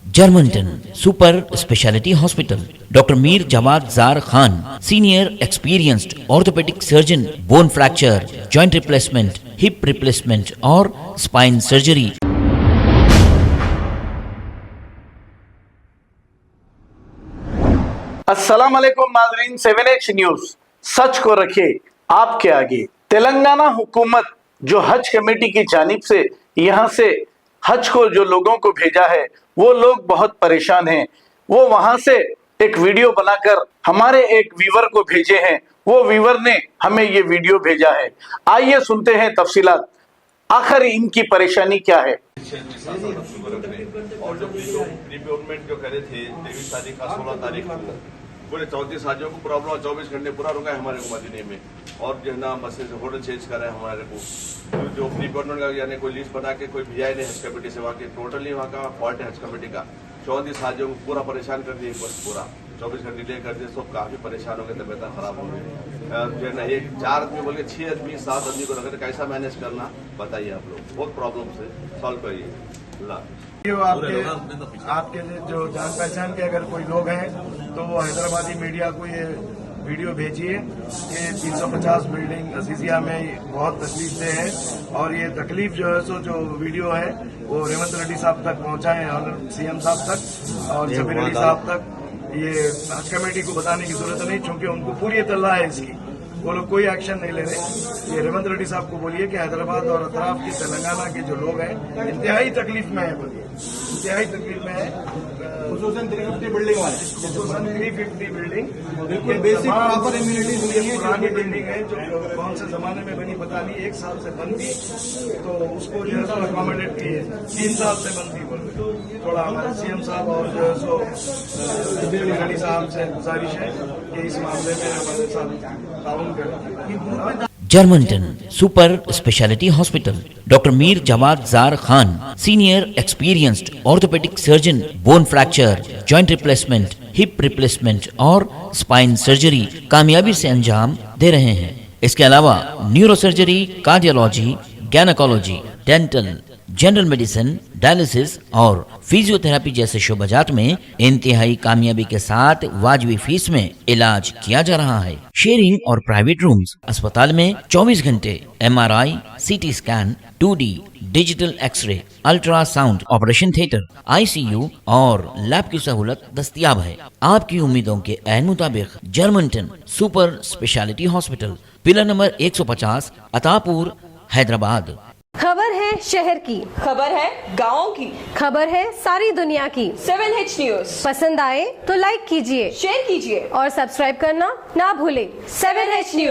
Germanton super speciality hospital, doctor Mir Jawad Zar Khan, senior experienced orthopaedic surgeon, bone fracture, joint replacement, hip replacement और spine surgery. अस्सलाम वालेकुम नाज़रीन, 7H news सच को रखे आपके आगे। तेलंगाना हुकूमत जो हज कमेटी की जानिब से यहाँ से हज को जो लोगों को भेजा है, वो लोग बहुत परेशान हैं। वो वहां से एक वीडियो बनाकर हमारे एक व्यूवर को भेजे हैं। वो व्यूवर ने हमें ये वीडियो भेजा है। आइए सुनते हैं तफसीलात, आखिर इनकी परेशानी क्या है। और जो प्रीपेमेंट जो करे थे 23 तारीख का 16 तारीख को पूरे 34 हाजियों को प्रॉब्लम 24 घंटे पूरा रुका है हमारे को मदीने में। और जो है ना बस होटल चेंज कर रहे हैं हमारे को। तो जो प्रीपेमेंट का यानी कोई लिस्ट बना के कोई भेजा नहीं हज कमेटी से, वहाँ के टोटली वहाँ का फॉल्ट है हज कमेटी का। 34 हाजियों को पूरा परेशान कर दिए, बस पूरा 24 घंटे डिले कर दिए। सब काफी परेशान हो गए, तबियत खराब हो गई। जो है ना एक 4 आदमी बोल के 6 आदमी 7 आदमी को रखकर कैसा मैनेज करना बताइए आप लोग। बहुत प्रॉब्लम से सॉल्व करिए। आपके जो जान पहचान के अगर कोई लोग हैं तो वो हैदराबादी मीडिया को ये वीडियो भेजिए कि 350 बिल्डिंग अजीजिया में बहुत तकलीफ दे है। और ये तकलीफ जो है सो जो वीडियो है वो रेवंत रेड्डी साहब तक पहुंचाएं और सीएम साहब तक और जबीर अली साहब तक। ये हज कमेटी को बताने की जरूरत नहीं, क्योंकि उनको पूरी इत्तला है इसकी। वो लोग कोई एक्शन नहीं ले रहे। ये रेवंत रेड्डी साहब को बोलिए कि हैदराबाद और अतराफ की तेलंगाना के जो लोग हैं इंतहाई तकलीफ में है, बोलिए इंतहाई तकलीफ में है। खुसूसन 350 बिल्डिंग वाले, खुसूसन 350 बिल्डिंग बिल्कुल बेसिक प्रॉपर इम्यूनिटीज नहीं है। पुरानी बिल्डिंग है जो कौन से जमाने में बनी पता नहीं, 1 साल से बंद थी, तो उसको जो है सो अकोमोडेट किए। 3 साल से बंद थी बोल रहे। थोड़ा हमारे सीएम साहब और जो है सो जबीर अली साहब से गुजारिश है कि इस मामले में हमारे साथ ताउन करें। जर्मनटन super speciality hospital, doctor Mir Jawad Zar Khan, senior experienced orthopaedic surgeon, bone fracture, joint replacement, hip replacement और स्पाइन सर्जरी कामयाबी से अंजाम दे रहे हैं। इसके अलावा neuro surgery, cardiology, gynaecology, dental, general medicine, dialysis और फिजियोथेरेपी जैसे शोबाजात में इंतहाई कामयाबी के साथ वाजबी फीस में इलाज किया जा रहा है। शेयरिंग और प्राइवेट रूम्स, अस्पताल में 24 घंटे MRI, CT scan, 2D digital x ray, ultrasound, operation theatre, ICU और लैब की सहूलत दस्तयाब है। आपकी उम्मीदों के ऐन मुताबिक Germanton super speciality hospital, pillar number 150, Attapur, Hyderabad. खबर है शहर की, खबर है गाँव की, खबर है सारी दुनिया की। 7H न्यूज पसंद आए तो लाइक कीजिए, शेयर कीजिए और सब्सक्राइब करना ना भूले। 7H news.